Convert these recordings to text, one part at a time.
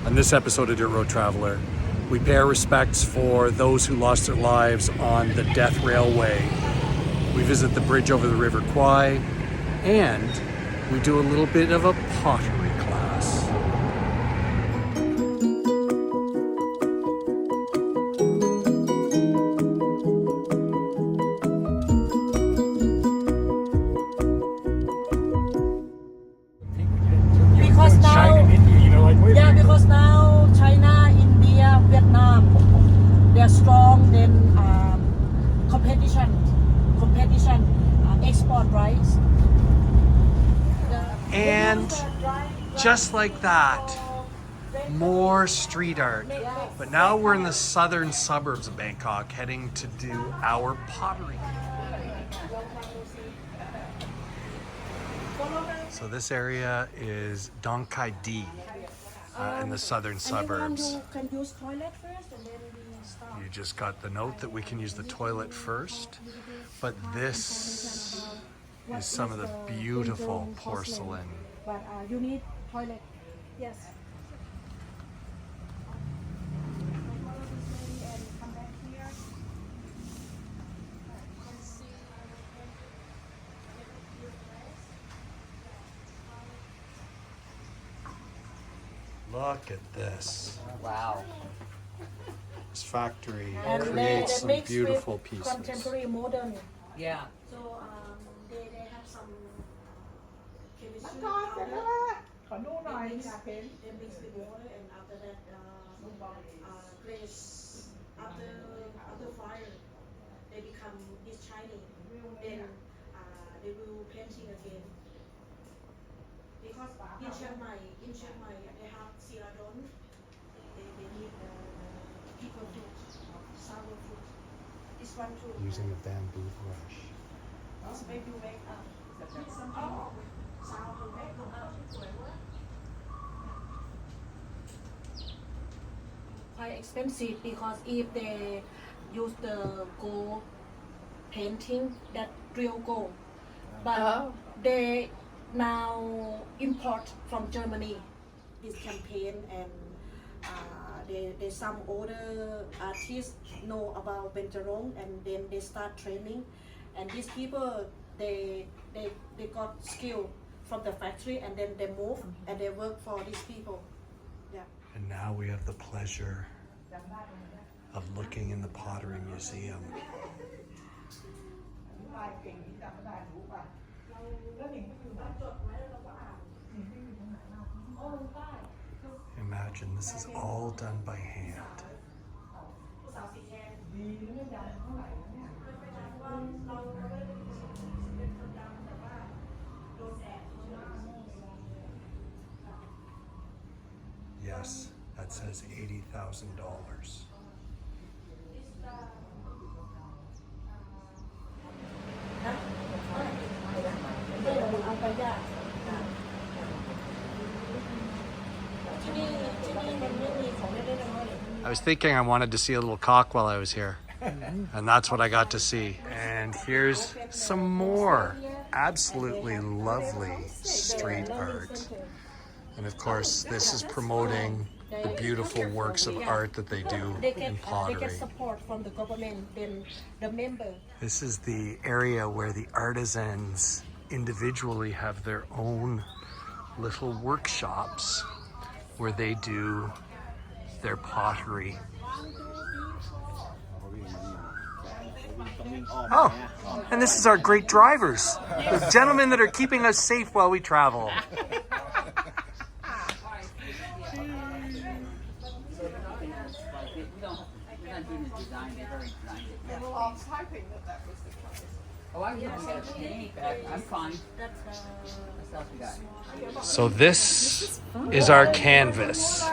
On this episode of Dirt Road Traveler, we pay our respects for those who lost their lives on the Death Railway. We visit the bridge over the River Kwai, and we do a little bit of a pottery class. Because now, China and India, you know, like wait. yeah, because now China, India, Vietnam, they're strong. Then competition, export rights. And just like that, more street art. But now we're in the southern suburbs of Bangkok, heading to do our pottery. So this area is Dong Kai Di in the southern suburbs. You can use toilet first, and then we start. You just got the note that we can use the toilet first, but this is some of the beautiful porcelain. But you need toilet. Yes. And come back here. Look at this. Wow. This factory And creates they some mix beautiful with pieces. contemporary modern. Yeah. So they have some chemistry powder. They mix with water, and after that glaze. After fire, they become this shiny. Then they will painting again. Because in Chiang Mai, they have siradon. They need people fruit, sour fruit. This one too. Using a bamboo brush. This make you wake up. Something sound to wake you up. Quite expensive because if they use the gold painting, that real gold, but they now import from Germany this campaign, and they some older artists know about Benjarong, and then they start training, and these people they got skill from the factory, and then they move and they work for these people. Yeah. And now we have the pleasure of looking in the Pottery Museum. Imagine this is all done by hand. Yes, that says $80,000. I was thinking I wanted to see a little cock while I was here, and that's what I got to see. And here's some more absolutely lovely street art. And of course, this is promoting the beautiful works of art that they do in pottery. They get support from the government, then the member. This is the area where the artisans individually have their own little workshops where they do their pottery. Oh, and this is our great drivers, the gentlemen that are keeping us safe while we travel. I'm fine. So this is our canvas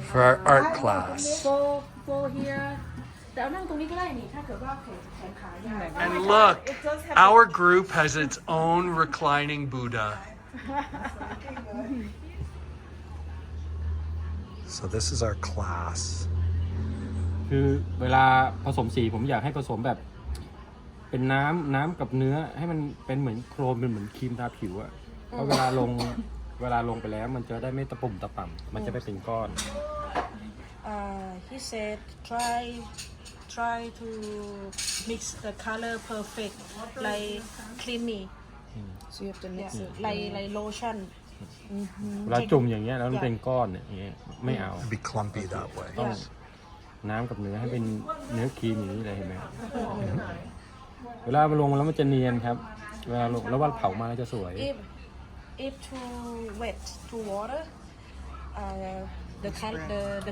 for our art class. Go here. And look, our group has its own reclining Buddha. So this is our class. คือเวลาผสมสีผมอยากให้ผสมแบบเป็นน้ำกับเนื้อให้มันเป็นเหมือนโครนเป็นเหมือนครีมทาผิวอะเพราะเวลาลง เวลาลงไปแล้วมันจะได้ไม่ตะปุ่มตะป่ำมันจะไม่เป็นก้อน He said try to mix the color perfect like cleanly So you have to mix it. like lotion เวลาจุ่มอย่างเงี้ยแล้วมันเป็นก้อนเนี่ยอย่างเงี้ยไม่เอา It'd be clumpy that way. ต้องน้ำกับเนื้อให้เป็นเนื้อครีมอย่างนี้เลยเห็นไหมเวลามาลงแล้วมันจะเนียนครับเวลาลงแล้วว่าเผามาแล้วจะสวย if too wet to water the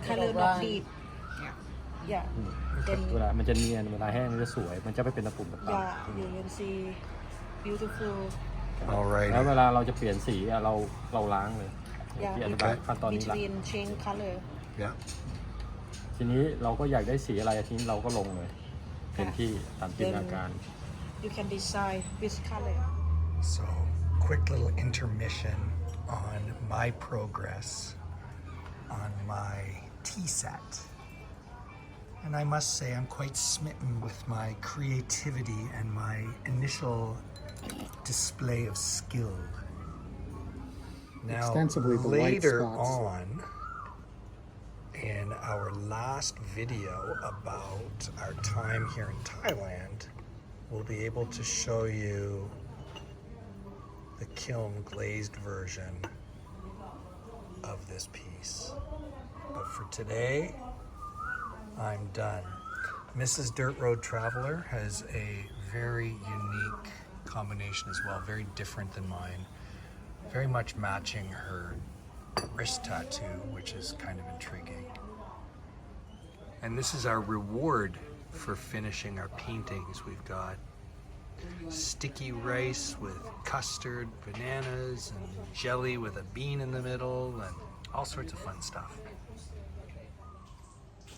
color not deep yeah then เวลามันจะเนียนเวลาแห้งมันจะสวยมันจะไม่เป็นตะปุ่มตะป่ yeah you can see beautiful ำ Alrighty. แล้วเวลาเราจะเปลี่ยนสีอะเราล้างเลย yeah ที่อธิบายขั้นตอนนี้ละ between change color Yeah. ทีนี้เราก็อยากได้สีอะไรทีนี้เราก็ลงเลยเป็นที่ตามจินตนาการ you can decide which color So, quick little intermission on my progress on my tea set. And I must say, I'm quite smitten with my creativity and my initial display of skill. Now, Extensively the white later spots. on, in our last video about our time here in Thailand, we'll be able to show you the kiln glazed version of this piece. But for today, I'm done. Mrs. Dirt Road Traveler has a very unique combination as well, very different than mine, very much matching her wrist tattoo, which is kind of intriguing. And this is our reward for finishing our paintings. We've got sticky rice with custard, bananas, and jelly with a bean in the middle, and all sorts of fun stuff.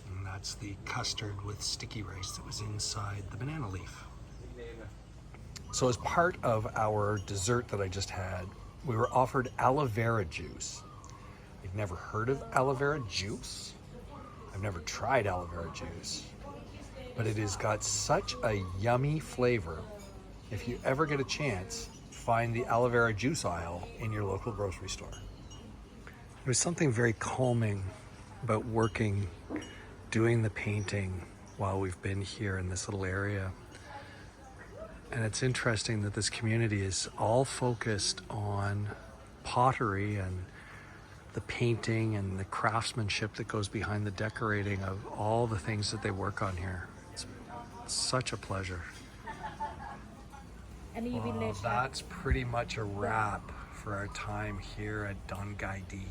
And that's the custard with sticky rice that was inside the banana leaf. So as part of our dessert that I just had, we were offered aloe vera juice. I've never heard of aloe vera juice. I've never tried aloe vera juice, but it has got such a yummy flavor. If you ever get a chance, find the aloe vera juice aisle in your local grocery store. There's something very calming about working, doing the painting while we've been here in this little area. And it's interesting that this community is all focused on pottery and the painting and the craftsmanship that goes behind the decorating of all the things that they work on here. It's such a pleasure. any Well, village that's pretty much a wrap for our time here at Don Gai Di.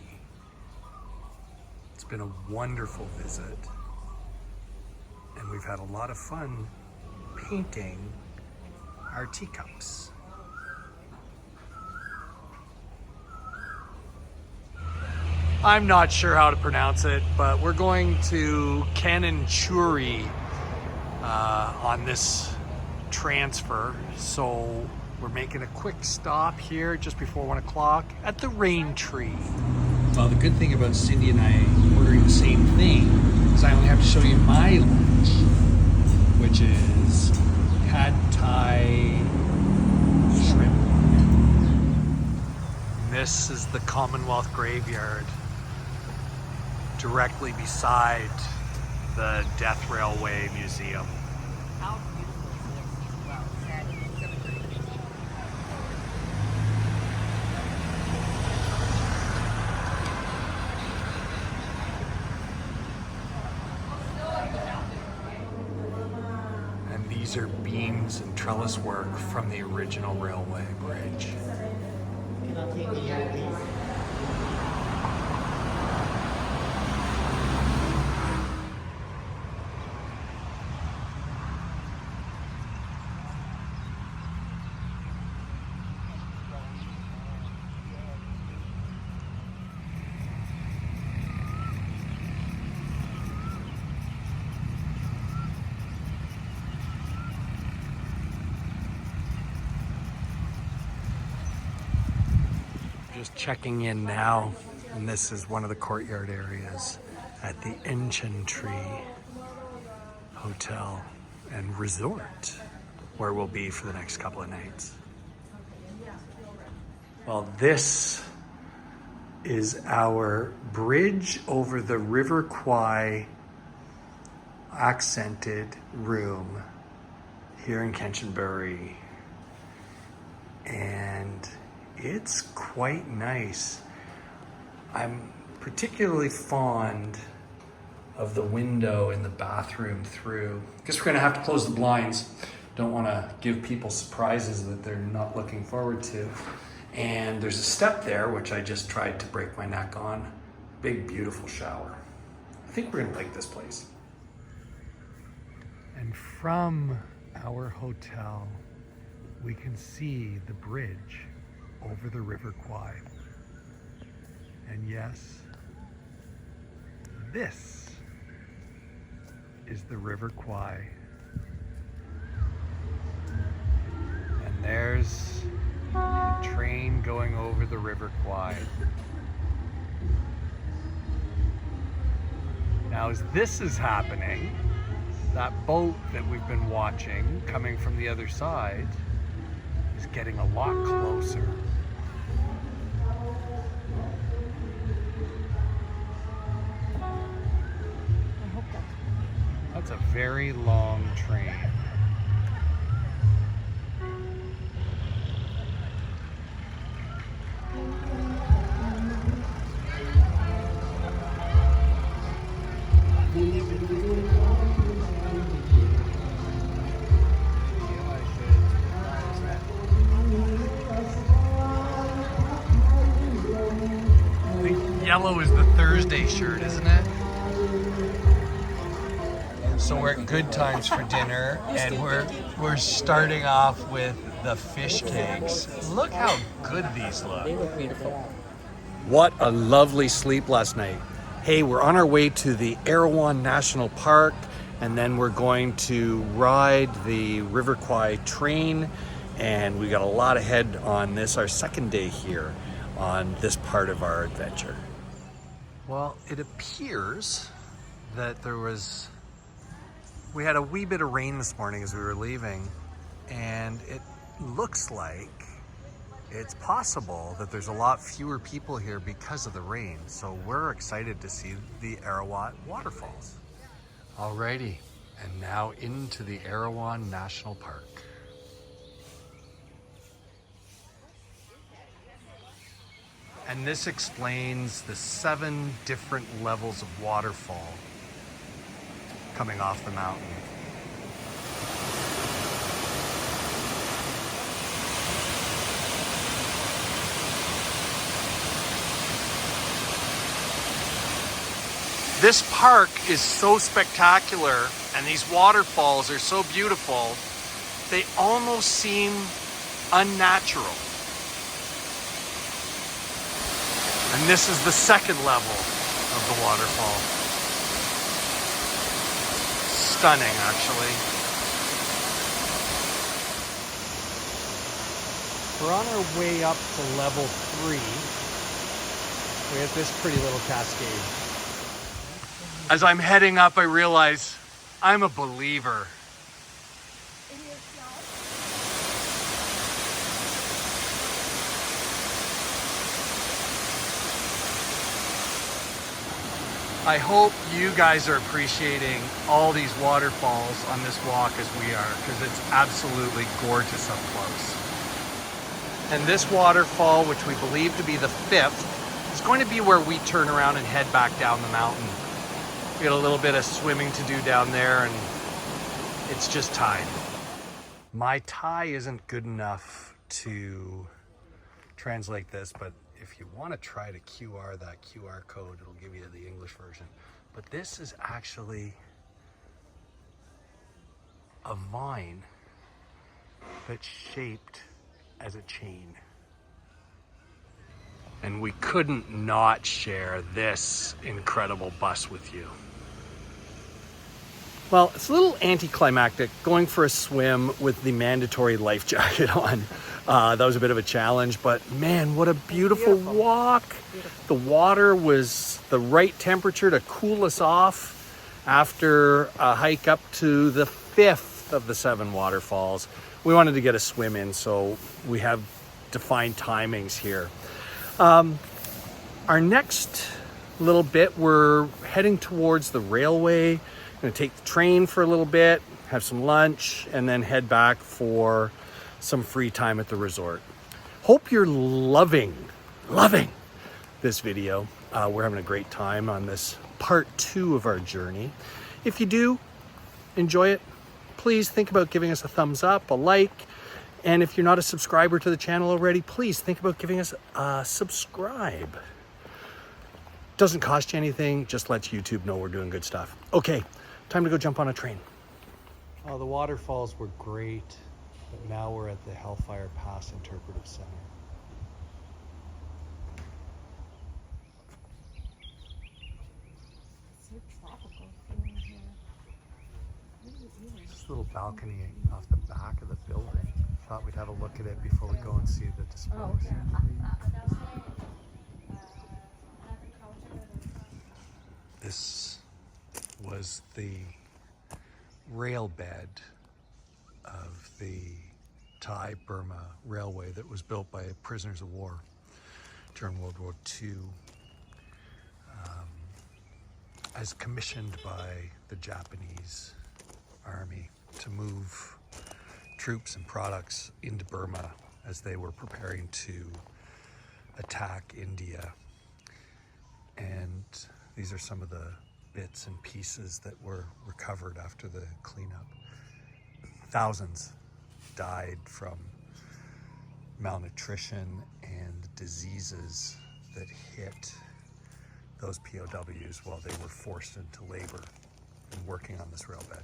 It's been a wonderful visit, and we've had a lot of fun painting our teacups. I'm not sure how to pronounce it, but we're going to Kanchanaburi on this transfer. So we're making a quick stop here just before 1 o'clock at the Rain Tree. Well, the good thing about Cindy and I ordering the same thing is I only have to show you my lunch, which is pad Thai shrimp. This is the Commonwealth Graveyard, directly beside the Death Railway Museum. How beautiful is this? Wow, cemetery. And these are beams and trellis work from the original railway bridge. Just checking in now, and this is one of the courtyard areas at the U Inchantree Hotel and Resort, where we'll be for the next couple of nights. Well, this is our bridge over the River Kwai accented room here in Kanchanaburi. And it's quite nice. I'm particularly fond of the window in the bathroom through. Guess we're gonna have to close the blinds. Don't wanna give people surprises that they're not looking forward to. And there's a step there, which I just tried to break my neck on. Big, beautiful shower. I think we're gonna like this place. And from our hotel, we can see the bridge over the River Kwai. And yes, this is the River Kwai. And there's the train going over the River Kwai. Now, as this is happening, that boat that we've been watching coming from the other side is getting a lot closer. That's a very long train. Yellow is the Thursday shirt, isn't it? So we're at Good Times for dinner, and we're starting off with the fish cakes. Look how good these look. They look beautiful. What a lovely sleep last night. Hey, we're on our way to the Erawan National Park, and then we're going to ride the River Kwai train, and we got a lot ahead on this, our second day here on this part of our adventure. Well, it appears that we had a wee bit of rain this morning as we were leaving, and it looks like it's possible that there's a lot fewer people here because of the rain. So we're excited to see the Erawan Waterfalls. Alrighty, and now into the Erawan National Park. And this explains the 7 different levels of waterfall coming off the mountain. This park is so spectacular, and these waterfalls are so beautiful, they almost seem unnatural. And this is the 2nd level of the waterfall. Stunning, actually. We're on our way up to level 3. We have this pretty little cascade. As I'm heading up, I realize I'm a believer. I hope you guys are appreciating all these waterfalls on this walk as we are, because it's absolutely gorgeous up close. And this waterfall, which we believe to be the 5th, is going to be where we turn around and head back down the mountain. We got a little bit of swimming to do down there, and it's just tide. My Thai isn't good enough to translate this, but if you want to try to QR that QR code, it'll give you the English version. But this is actually a vine that's shaped as a chain. And we couldn't not share this incredible bus with you. Well, it's a little anticlimactic going for a swim with the mandatory life jacket on. That was a bit of a challenge, but man, what a beautiful walk. Beautiful. The water was the right temperature to cool us off after a hike up to the 5th of the 7 waterfalls. We wanted to get a swim in, so we have defined timings here. Our next little bit, we're heading towards the railway. I'm gonna take the train for a little bit, have some lunch, and then head back for some free time at the resort. Hope you're loving this video. We're having a great time on this part 2 of our journey. If you do enjoy it, please think about giving us a thumbs up, a like, and if you're not a subscriber to the channel already, please think about giving us a subscribe. Doesn't cost you anything, just lets YouTube know we're doing good stuff. Okay, time to go jump on a train. Oh, the waterfalls were great, but now we're at the Hellfire Pass Interpretive Center. This little balcony off the back of the building. Thought we'd have a look at it before we go and see the displays. Oh, okay. This was the rail bed of the Thai-Burma Railway that was built by prisoners of war during World War II, as commissioned by the Japanese army to move troops and products into Burma as they were preparing to attack India. And these are some of the bits and pieces that were recovered after the cleanup. Thousands died from malnutrition and diseases that hit those POWs while they were forced into labor and working on this rail bed.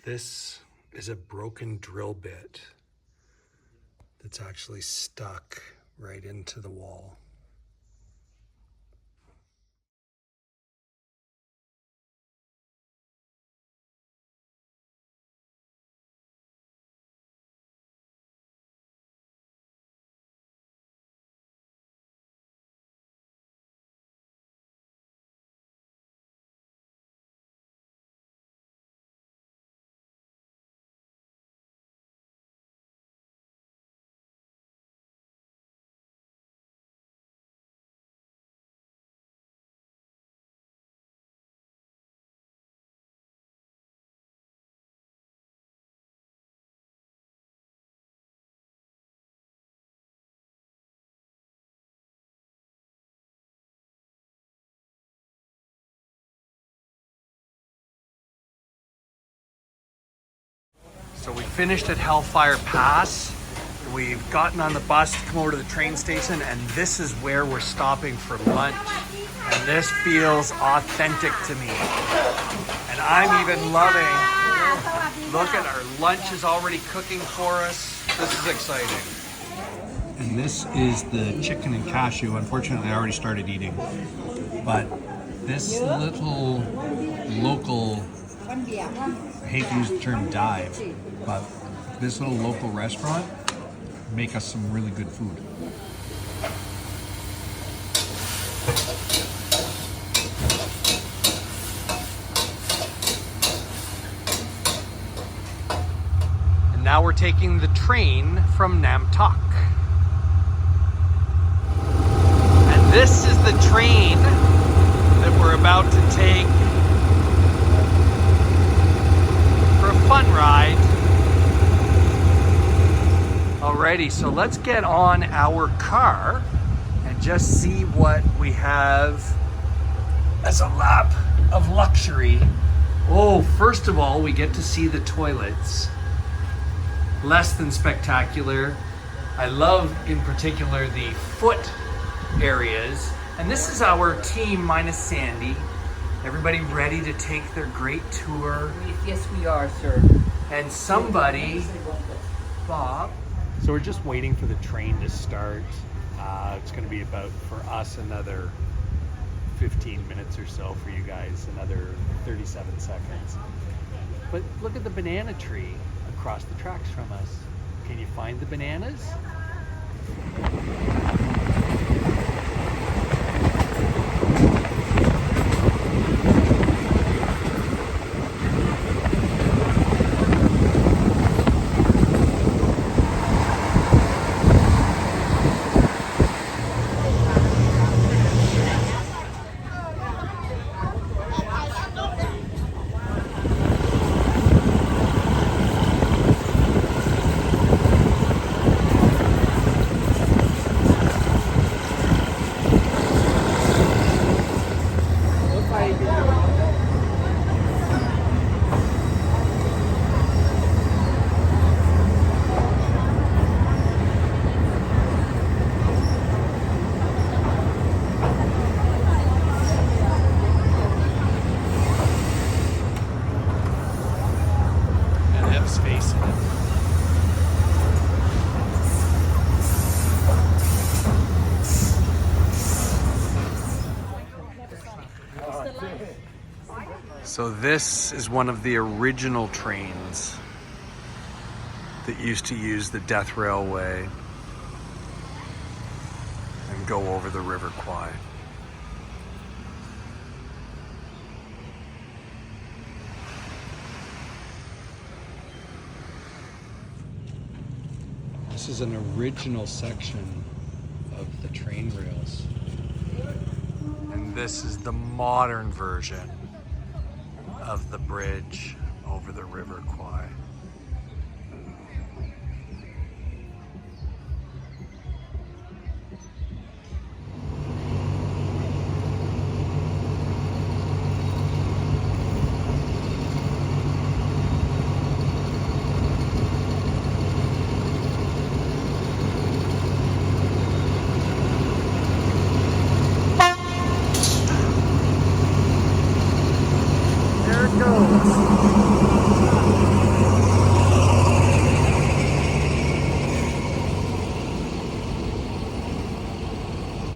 This is a broken drill bit that's actually stuck right into the wall. So we finished at Hellfire Pass. We've gotten on the bus to come over to the train station, and this is where we're stopping for lunch. And this feels authentic to me. And I'm even loving, look at our lunch is already cooking for us. This is exciting. And this is the chicken and cashew. Unfortunately, I already started eating. But this little local, I hate to use the term dive, but this little local restaurant make us some really good food. And now we're taking the train from Nam Tak. And this is the train that we're about to take for a fun ride. Alrighty, so let's get on our car and just see what we have as a lap of luxury. Oh, first of all, we get to see the toilets. Less than spectacular. I love, in particular, the foot areas. And this is our team minus Sandy. Everybody ready to take their great tour. Yes, we are, sir. And somebody, Bob. So we're just waiting for the train to start. It's going to be about, for us, another 15 minutes or so. For you guys, another 37 seconds. But look at the banana tree across the tracks from us. Can you find the bananas? So this is one of the original trains that used to use the Death Railway and go over the River Kwai. This is an original section of the train rails. And this is the modern version of the bridge over the River Kwai.